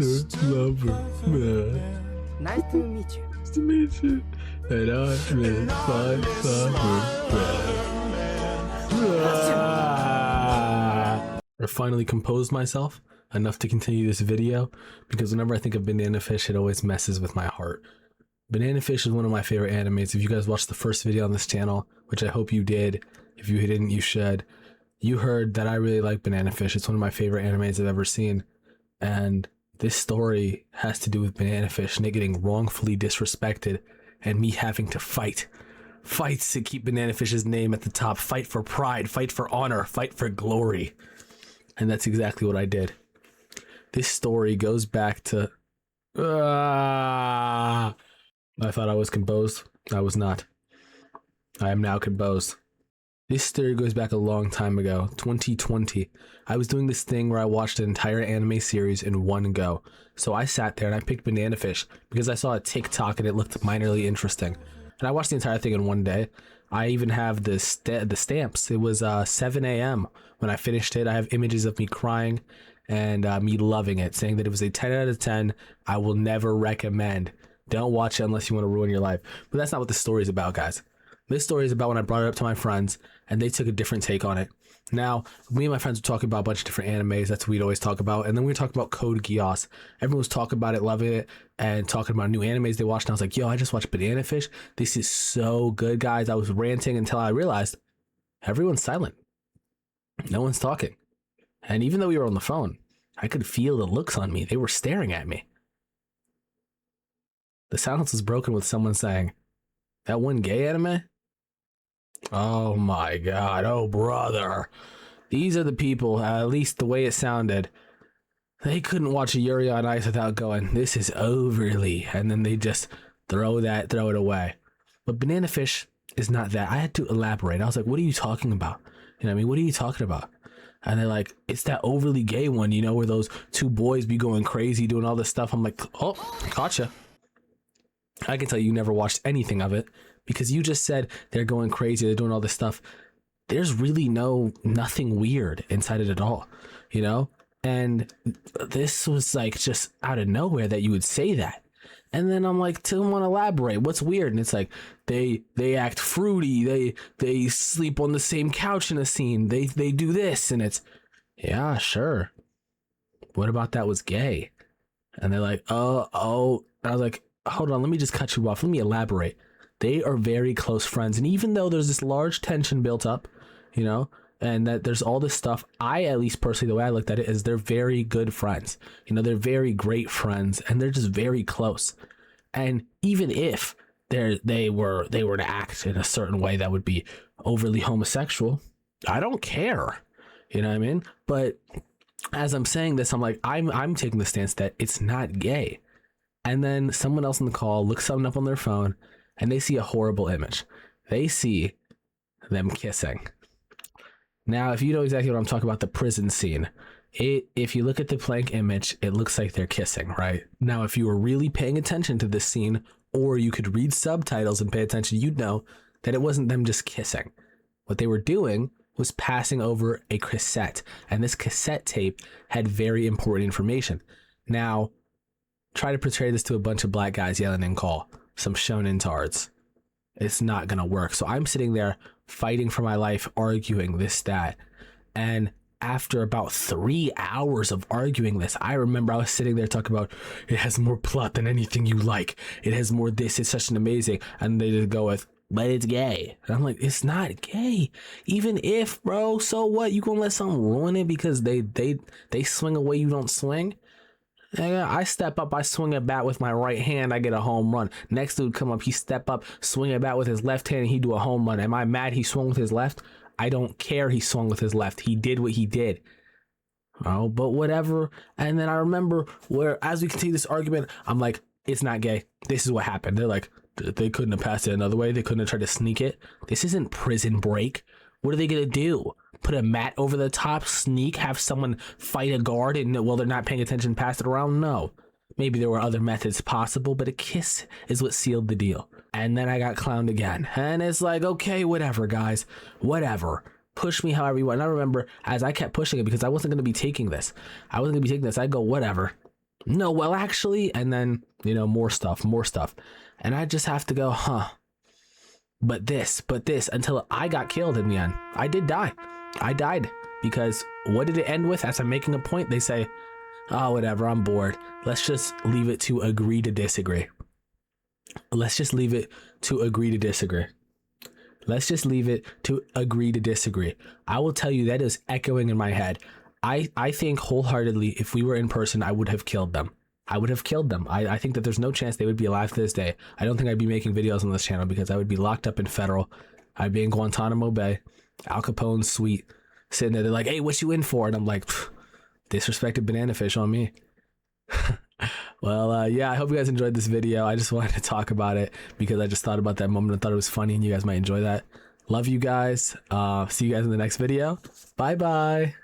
lover, man. Nice to meet you. Nice to meet you. And I'm my lover, man. I finally composed myself enough to continue this video, because whenever I think of Banana Fish, it always messes with my heart. Banana Fish is one of my favorite animes. If you guys watched the first video on this channel, which I hope you did, if you didn't, you should, you heard that I really like Banana Fish. It's one of my favorite animes I've ever seen. And this story has to do with Banana Fish and it getting wrongfully disrespected and me having to fight. Fights to keep Banana Fish's name at the top. Fight for pride, fight for honor, fight for glory. And that's exactly what I did. This story goes back to... I thought I was composed. I was not. I am now composed. This story goes back a long time ago, 2020. I was doing this thing where I watched an entire anime series in one go. So I sat there and I picked Banana Fish because I saw a TikTok and it looked minorly interesting. And I watched the entire thing in one day. I even have the stamps. It was 7 a.m. when I finished it. I have images of me crying and me loving it, saying that it was a 10 out of 10. I will never recommend. Don't watch it unless you want to ruin your life. But that's not what this story is about, guys. This story is about when I brought it up to my friends and they took a different take on it. Now, me and my friends were talking about a bunch of different animes. That's what we'd always talk about. And then we were talking about Code Geass. Everyone was talking about it, loving it, and talking about new animes they watched. And I was like, yo, I just watched Banana Fish. This is so good, guys. I was ranting until I realized everyone's silent. No one's talking. And even though we were on the phone, I could feel the looks on me. They were staring at me. The silence was broken with someone saying, that one gay anime? Oh my god, oh brother. These are the people, at least the way it sounded. They couldn't watch a Yuri on Ice without going, this is overly, and then they just throw it away. But Banana Fish is not that. I had to elaborate. I was like, what are you talking about? You know what I mean? What are you talking about? And they're like, it's that overly gay one, you know, where those two boys be going crazy doing all this stuff. I'm like, oh, gotcha. I can tell you never watched anything of it because you just said they're going crazy, they're doing all this stuff. There's really nothing weird inside it at all, you know? And this was like just out of nowhere that you would say that. And then I'm like, to want to elaborate, what's weird? And it's like, they act fruity, they sleep on the same couch in a scene, they do this, and it's, yeah, sure. What about that was gay? And they're like, oh. And I was like, hold on, let me just cut you off. Let me elaborate. They are very close friends. And even though there's this large tension built up, you know, and that there's all this stuff, I, at least personally, the way I looked at it is they're very good friends. You know, they're very great friends and they're just very close. And even if they were to act in a certain way that would be overly homosexual, I don't care. You know what I mean? But as I'm saying this, I'm like, I'm taking the stance that it's not gay. And then someone else on the call looks something up on their phone and they see a horrible image. They see them kissing. Now, if you know exactly what I'm talking about, the prison scene, if you look at the blank image, it looks like they're kissing, right? Now, if you were really paying attention to this scene, or you could read subtitles and pay attention, you'd know that it wasn't them just kissing. What they were doing was passing over a cassette, and this cassette tape had very important information. Now, try to portray this to a bunch of black guys yelling in call, some shonen tards. It's not gonna work. So I'm sitting there fighting for my life, arguing this, that. And after about 3 hours of arguing this, I remember I was sitting there talking about, it has more plot than anything you like. It has more this, it's such an amazing. And they just go with, but it's gay. And I'm like, it's not gay. Even if, bro, so what? You gonna let someone ruin it because they swing a way you don't swing? I step up, I swing a bat with my right hand, I get a home run. Next dude come up, he step up, swing a bat with his left hand, and he do a home run. Am I mad he swung with his left? I don't care he swung with his left. He did what he did. Oh, but whatever. And then I remember where, as we continue this argument, I'm like, it's not gay. This is what happened. They're like, they couldn't have passed it another way. They couldn't have tried to sneak it. This isn't Prison Break. What are they going to do? Put a mat over the top, sneak, have someone fight a guard, and while they're not paying attention, pass it around? No. Maybe there were other methods possible, but a kiss is what sealed the deal. And then I got clowned again. And it's like, okay, whatever, guys. Whatever. Push me however you want. And I remember as I kept pushing it, because I wasn't going to be taking this. I'd go, whatever. no, well, actually, and then, you know, more stuff, and I just have to go, huh, but this, until I got killed in the end. I did die. I died because what did it end with? As I'm making a point, they say, oh, whatever, I'm bored, let's just leave it to agree to disagree. Let's just leave it to agree to disagree. Let's just leave it to agree to disagree. I will tell you, that is echoing in my head. I think wholeheartedly, if we were in person, I would have killed them. I would have killed them. I think that there's no chance they would be alive to this day. I don't think I'd be making videos on this channel because I would be locked up in federal. I'd be in Guantanamo Bay, Al Capone's suite, sitting there. They're like, hey, what you in for? And I'm like, disrespected banana fish on me. Well, yeah, I hope you guys enjoyed this video. I just wanted to talk about it because I just thought about that moment. I thought it was funny and you guys might enjoy that. Love you guys. See you guys in the next video. Bye-bye.